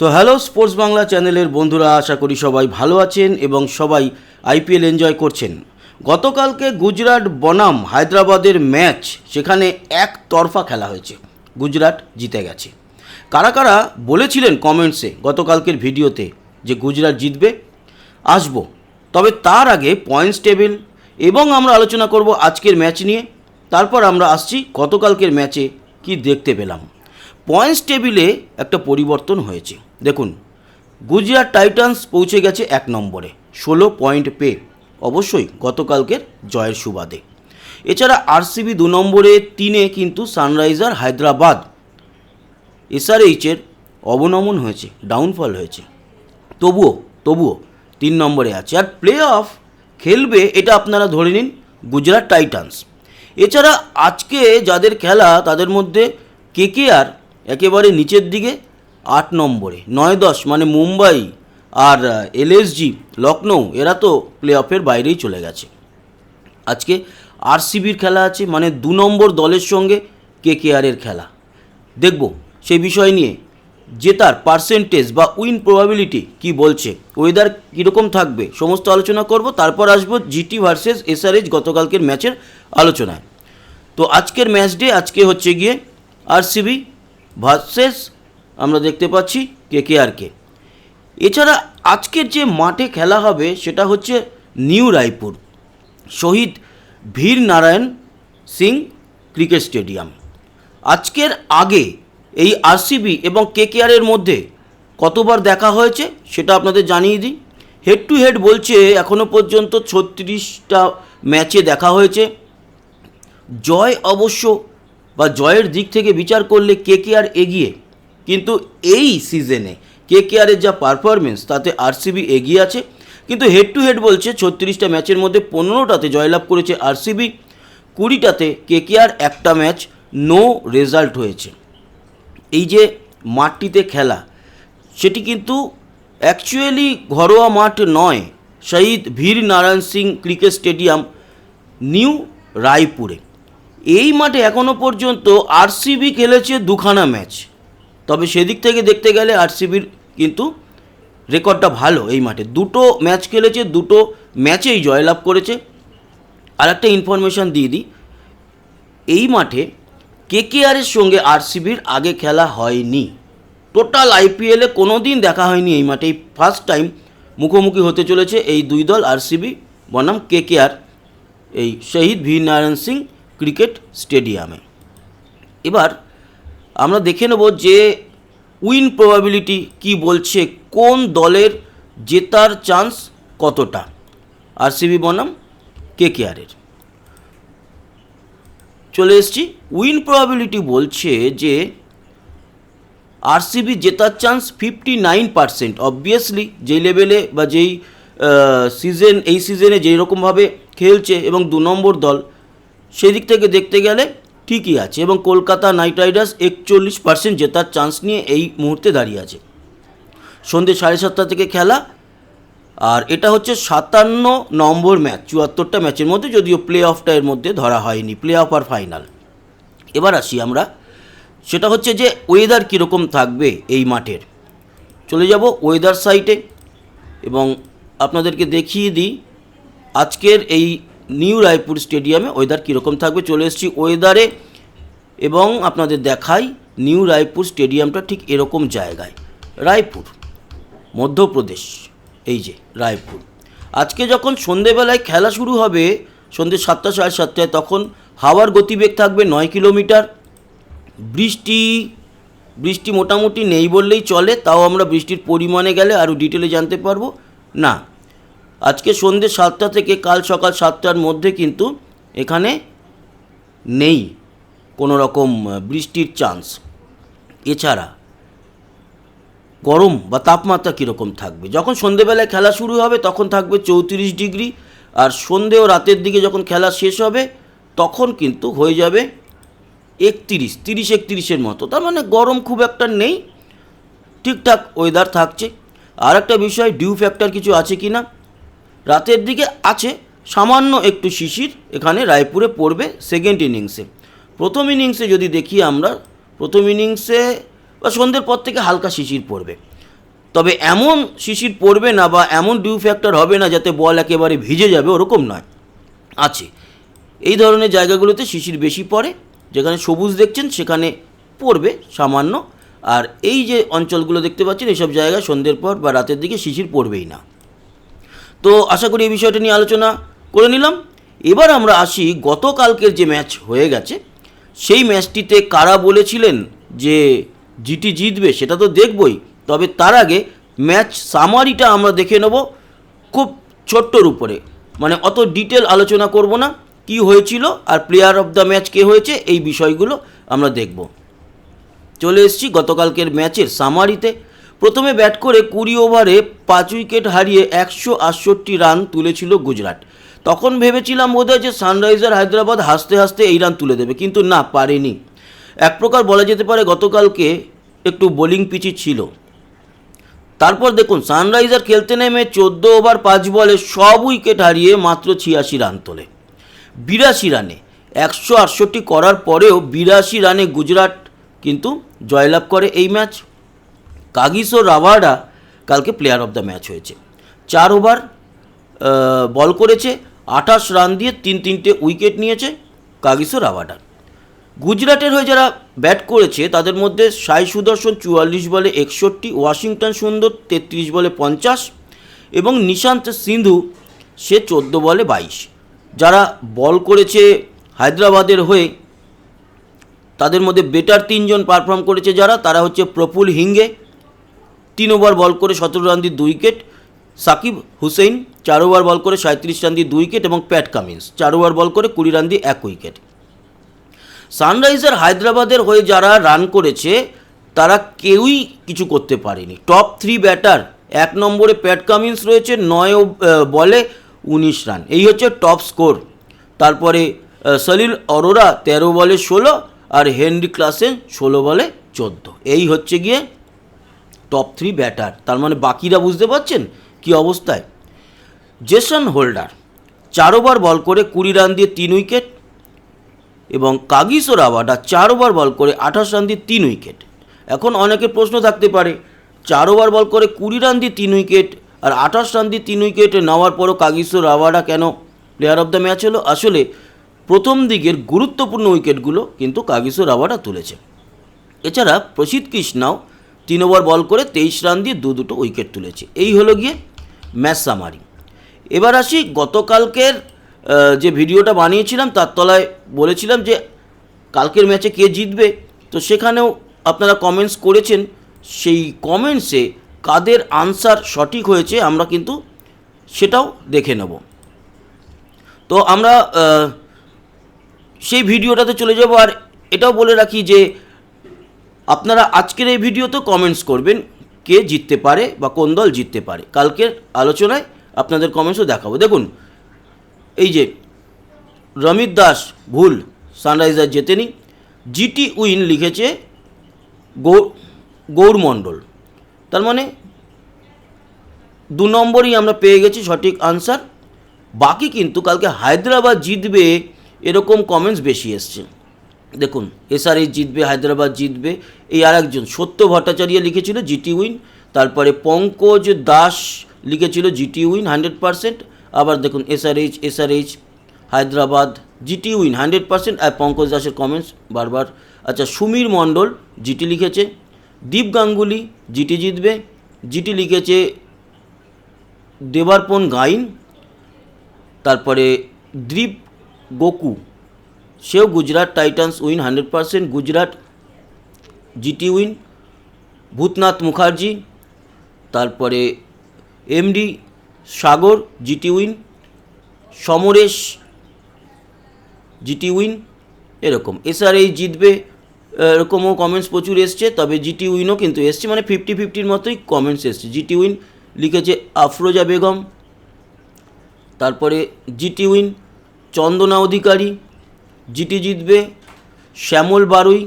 তো hello sports Bangla চ্যানেলের বন্ধুরা, আশা করি সবাই ভালো আছেন এবং সবাই আইপিএল এনজয় করছেন। গতকালকে গুজরাট বনাম হায়দ্রাবাদের ম্যাচ, সেখানে একতরফা খেলা হয়েছে, গুজরাট জিতে গেছে। কারা কারা বলেছিলেন কমেন্টসে গতকালকের ভিডিওতে যে গুজরাট জিতবে, আসবো। তবে তার আগে পয়েন্টস টেবিল এবং আমরা আলোচনা করব আজকের ম্যাচ নিয়ে। তারপর আমরা আসছি গতকালকের ম্যাচে কি দেখতে পেলাম। পয়েন্টস টেবিলে একটা পরিবর্তন হয়েছে। দেখুন, গুজরাট টাইটান্স পৌঁছে গেছে 1 নম্বরে 16 পয়েন্ট পেয়ে, অবশ্যই গতকালকের জয়ের সুবাদে। এছাড়া আরসিবি 2 নম্বরে 3-এ কিন্তু সানরাইজার হায়দ্রাবাদ এসআরএইচের অবনমন হয়েছে, ডাউনফল হয়েছে। তবুও 3 নম্বরে আছে। আর প্লে অফ খেলবে এটা আপনারা ধরে নিন গুজরাট টাইটান্স। এছাড়া আজকে যাদের খেলা তাদের মধ্যে কেকেআর একেবারে নিচের দিকে 8 নম্বরে, 9-10 মানে মুম্বাই আর এলএসজি লখনৌ এরা তো প্লে অফের বাইরেই চলে গেছে। আজকে আরসিবির খেলা আছে, মানে 2 নম্বর দলের সঙ্গে কেকেআরের খেলা। দেখব সেই বিষয় নিয়ে জেতার পার্সেন্টেজ বা উইন প্রবাবিলিটি কি বলছে, ওয়েদার কীরকম থাকবে, সমস্ত আলোচনা করব। তারপর আসবো জিটি ভার্সেস এসআরএইচ গতকালকের ম্যাচের আলোচনায়। তো আজকের ম্যাচ ডে আজকে হচ্ছে গিয়ে আরসিবি ভার্সেস আমরা দেখতে পাচ্ছি কেকেআরকে। এছাড়া আজকের যে মাঠে খেলা হবে সেটা হচ্ছে নিউ রায়পুর শহীদ ভীর নারায়ণ সিং ক্রিকেট স্টেডিয়াম। আজকের আগে এই আরসিবি এবং কেকেআরের মধ্যে কতবার দেখা হয়েছে সেটা আপনাদের জানিয়ে দিই। হেড টু হেড বলছে এখনও পর্যন্ত 36টা ম্যাচে দেখা হয়েছে। জয় অবশ্য বা জয়ের দিক থেকে বিচার করলে কেকেআর এগিয়ে, কিন্তু এই সিজনে কেকেআরের যা পারফরমেন্স তাতে আরসিবি এগিয়ে আছে। কিন্তু হেড টু হেড বলছে 36টা ম্যাচের মধ্যে 15টাতে জয়লাভ করেছে আরসিবি, 20টাতে কেকেআর, একটা ম্যাচ নো রেজাল্ট হয়েছে। এই যে মাঠটিতে খেলা সেটি কিন্তু অ্যাকচুয়ালি ঘরোয়া মাঠ নয়, Shaheed Veer Narayan Singh cricket stadium new রায়পুরে। এই মাঠে এখনও পর্যন্ত আরসিবি খেলেছে 2খানা ম্যাচ, তবে সেদিক থেকে দেখতে গেলে আরসিবির কিন্তু রেকর্ডটা ভালো। এই মাঠে 2টো ম্যাচ খেলেছে, 2টো ম্যাচেই জয়লাভ করেছে। আর একটা ইনফরমেশান দিয়ে দিই, এই মাঠে কেকেআরের সঙ্গে আরসিবির আগে খেলা হয়নি। টোটাল আইপিএলে কোনো দিন দেখা হয়নি এই মাঠে। এই ফার্স্ট টাইম মুখোমুখি হতে চলেছে এই দুই দল, আরসিবি বনাম কেকেআর, এই শহীদ ভীর নারায়ণ সিং ক্রিকেট স্টেডিয়ামে। এবার আমরা দেখে নেব যে উইন প্রবাবিলিটি কি বলছে, কোন দলের জেতার চান্স কতটা আরসিবি বনাম কেকেআরের। চলে এসছি, উইন প্রবাবিলিটি বলছে যে আরসিবি জেতার চান্স 59%। অবভিয়াসলি যেই লেভেলে বা যেই এই সিজনে যেই রকমভাবে খেলছে এবং 2 নম্বর দল, সেদিক থেকে দেখতে গেলে ঠিকই আছে। এবং কলকাতা নাইট রাইডার্স 41% জেতার চান্স নিয়ে এই মুহূর্তে দাঁড়িয়ে আছে। সন্ধ্যে 7:30 থেকে খেলা, আর এটা হচ্ছে 57 নম্বর ম্যাচ 74টা ম্যাচের মধ্যে, যদিও প্লে অফটা এর মধ্যে ধরা হয়নি, প্লে অফ আর ফাইনাল। এবার আসি আমরা, সেটা হচ্ছে যে ওয়েদার কীরকম থাকবে এই মাঠের। চলে যাব ওয়েদার সাইটে এবং আপনাদেরকে দেখিয়ে দিই আজকের এই নিউ রায়পুর স্টেডিয়ামে ওয়েদার কীরকম থাকবে। চলে এসেছি ওয়েদারে এবং আপনাদের দেখাই নিউ রায়পুর স্টেডিয়ামটা ঠিক এরকম জায়গায়, রায়পুর, মধ্যপ্রদেশ। এই যে রায়পুর। আজকে যখন সন্ধেবেলায় খেলা শুরু হবে, সন্ধে 7টা 7:30, তখন হাওয়ার গতিবেগ থাকবে 9 কিলোমিটার। বৃষ্টি মোটামুটি নেই বললেই চলে, তাও আমরা বৃষ্টির পরিমাণে গেলে আরও ডিটেলে জানতে পারবো। না, আজকে সন্ধ্যে 7টা থেকে কাল সকাল 7টার মধ্যে কিন্তু এখানে নেই কোনো রকম বৃষ্টির চান্স। এছাড়া গরম বা তাপমাত্রা কীরকম থাকবে, যখন সন্ধেবেলায় খেলা শুরু হবে তখন থাকবে 34 ডিগ্রি, আর সন্ধে ও রাতের দিকে যখন খেলা শেষ হবে তখন কিন্তু হয়ে যাবে 30-31 মতো। তার মানে গরম খুব একটা নেই, ঠিকঠাক ওয়েদার থাকছে। আর একটা বিষয়, ডিউ ফ্যাক্টর কিছু আছে কি না, রাতের দিকে আছে সামান্য একটু শিশির এখানে রায়পুরে পড়বে সেকেন্ড ইনিংসে। প্রথম ইনিংসে যদি দেখি আমরা, প্রথম ইনিংসে বা সন্ধ্যের পর থেকে হালকা শিশির পড়বে। তবে এমন শিশির পড়বে না বা এমন ডিউ ফ্যাক্টর হবে না যাতে বল একেবারে ভিজে যাবে, ওরকম নয়। আছে এই ধরনের জায়গাগুলোতে শিশির বেশি পড়ে, যেখানে সবুজ দেখছেন সেখানে পড়বে সামান্য। আর এই যে অঞ্চলগুলো দেখতে পাচ্ছেন এইসব জায়গায় সন্ধ্যের পর বা রাতের দিকে শিশির পড়বেই না। তো আশা করি এই বিষয়টা নিয়ে আলোচনা করে নিলাম। এবার আমরা আসি গতকালকের যে ম্যাচ হয়ে গেছে সেই ম্যাচটিতে কারা বলেছিলেন যে জিটি জিতবে সেটা তো দেখবই, তবে তার আগে ম্যাচ সামারিটা আমরা দেখে নেব খুব ছোট্টর উপরে, মানে অত ডিটেল আলোচনা করব না। কি হয়েছিল আর প্লেয়ার অফ দ্য ম্যাচ কে হয়েছে এই বিষয়গুলো আমরা দেখব। চলে এসেছি গতকালকের ম্যাচের সামারিতে। প্রথমে ব্যাট করে 20 ওভারে 5 উইকেট হারিয়ে 168 রান তুলেছিল গুজরাট। তখন ভেবেছিলাম বোধহয় যে সানরাইজার হায়দ্রাবাদ হাসতে হাসতে এই রান তুলে দেবে, কিন্তু না, পারেনি। এক প্রকার বলা যেতে পারে গতকালকে একটু বোলিং পিচি ছিল। তারপর দেখুন সানরাইজার খেলতে নেমে 14 ওভার 5 বলে সব উইকেট হারিয়ে মাত্র 86 রান তোলে। 82 রানে 168 করার পরেও 82 রানে গুজরাট কিন্তু জয়লাভ করে এই ম্যাচ। কাগিসো রাভাডা কালকে প্লেয়ার অফ দ্য ম্যাচ হয়েছে। 4 ওভার বল করেছে, 28 রান দিয়ে 3-3টে উইকেট নিয়েছে কাগিসো রাভাডা। গুজরাটের হয়ে যারা ব্যাট করেছে তাদের মধ্যে সাই সুদর্শন 44 বলে 61, ওয়াশিংটন সুন্দর 33 বলে 50 এবং নিশান্ত সিন্ধু সে 14 বলে 22। যারা বল করেছে হায়দ্রাবাদের হয়ে তাদের মধ্যে বেটার 3জন পারফর্ম করেছে তারা হচ্ছে প্রফুল হিঙ্গে 3 ওভার বল করে 17 রান দিয়ে 2 উইকেট, সাকিব হুসেইন 4 ওভার বল করে 37 রান দিয়ে 2 উইকেট এবং প্যাট কামিন্স 4 ওভার বল করে 20 রান দিয়ে 1 উইকেট। সানরাইজার হায়দ্রাবাদের হয়ে যারা রান করেছে তারা কেউই কিছু করতে পারেনি। টপ 3 ব্যাটার, 1 নম্বরে প্যাট কামিন্স রয়েছে 9 বলে 19 রান, এই হচ্ছে টপ স্কোর। তারপরে সলিল অরোরা 13 বলে 16 আর হেনরি ক্লাসেন 16 বলে 14, এই হচ্ছে গিয়ে টপ 3 ব্যাটার। তার মানে বাকিরা বুঝতে পারছেন কি অবস্থায়। জেসন হোল্ডার 4 ওভার বল করে 20 রান দিয়ে 3 উইকেট এবং কাগিসো রাভাডা 4 ওভার বল করে 28 রান দিয়ে 3 উইকেট। এখন অনেকের প্রশ্ন থাকতে পারে 4 ওভার বল করে 20 রান দিয়ে 3 উইকেট আর 28 রান দিয়ে 3 উইকেট নেওয়ার পরও কাগিসো রাভাডা কেন প্লেয়ার অফ দ্য ম্যাচ হলো? আসলে প্রথম দিকের গুরুত্বপূর্ণ উইকেটগুলো কিন্তু কাগিসো রাভাডা তুলেছে। এছাড়া প্রসিদ্ধ কৃষ্ণাও 3 ওভার বল করে 23 রান দিয়ে দুটো উইকেট তুলেছে। এই হলো গিয়ে ম্যাচ সামারি। এবার আসি গতকালকের যে ভিডিওটা বানিয়েছিলাম তার তলায় বলেছিলাম যে কালকের ম্যাচে কে জিতবে, তো সেখানেও আপনারা কমেন্টস করেছেন। সেই কমেন্টসে কাদের আনসার সঠিক হয়েছে আমরা কিন্তু সেটাও দেখে নেব। তো আমরা সেই ভিডিওটাতে চলে যাব। আর এটাও বলে রাখি যে আপনারা আজকের এই ভিডিওতে কমেন্টস করবেন কে জিততে পারে বা কোন দল জিততে পারে। কালকের আলোচনায় আপনাদের কমেন্টসও দেখাবো। দেখুন এই যে রমিত দাস ভুল, সানরাইজার জেতেনি। জিটি উইন লিখেছে গৌর মণ্ডল, তার মানে 2 নম্বরই আমরা পেয়ে গেছি সঠিক আনসার। বাকি কিন্তু কালকে হায়দ্রাবাদ জিতবে এরকম কমেন্টস বেশি এসছে। দেখুন এসআরএইচ জিতবে, হায়দ্রাবাদ জিতবে, এই আর একজন সত্য ভট্টাচার্য লিখেছিল জিটি উইন। তারপরে পঙ্কজ দাস লিখেছিল জিটি উইন 100%। আবার দেখুন এসআরএইচ হায়দ্রাবাদ জিটি উইন 100%। আর পঙ্কজ দাসের কমেন্টস বারবার। আচ্ছা সুমীর মণ্ডল জিটি লিখেছে। দীপ গাঙ্গুলি জিটি জিতবে, জিটি লিখেছে দেবার্পণ গাইন। তারপরে দীপ গোকু সেও Gujarat Titans win 100%, Gujarat GT win. Bhootnath Mukherjee, তারপরে MD Sagar GT win, Samaresh GT win, এরকম। এসআরএইচ জিতবে এরকমও কমেন্টস প্রচুর এসছে, তবে জিটি উইনও কিন্তু এসছে, মানে 50-50 মতোই কমেন্টস এসছে। জিটি উইন লিখেছে আফরোজা বেগম। তারপরে জিটি উইন চন্দনা অধিকারী, জিটি জিতবে শ্যামল বারুই।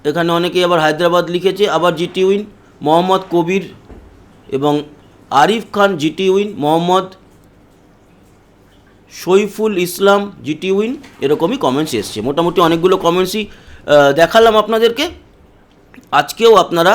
এখানে অনেকেই আবার হায়দ্রাবাদ লিখেছে। আবার জিটি উইন মোহাম্মদ কবির এবং আরিফ খান জিটি উইন, মোহাম্মদ সইফুল ইসলাম জিটি উইন, এরকমই কমেন্টস এসছে। মোটামুটি অনেকগুলো কমেন্টসই দেখালাম আপনাদেরকে। আজকেও আপনারা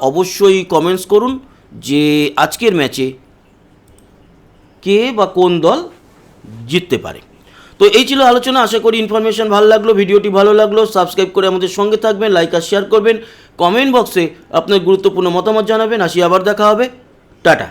অবশ্যই কমেন্টস করুন যে আজকের ম্যাচে কে বা কোন দল জিততে পারে। তো এই ছিল আলোচনা। আশা করি ইনফরমেশন ভালো লাগলো, ভিডিওটি ভালো লাগলো। সাবস্ক্রাইব করে আমাদের সঙ্গে থাকবেন, লাইক আর শেয়ার করবেন, কমেন্ট বক্সে আপনার গুরুত্বপূর্ণ মতামত জানাবেন। আসি, আবার দেখা হবে, টাটা।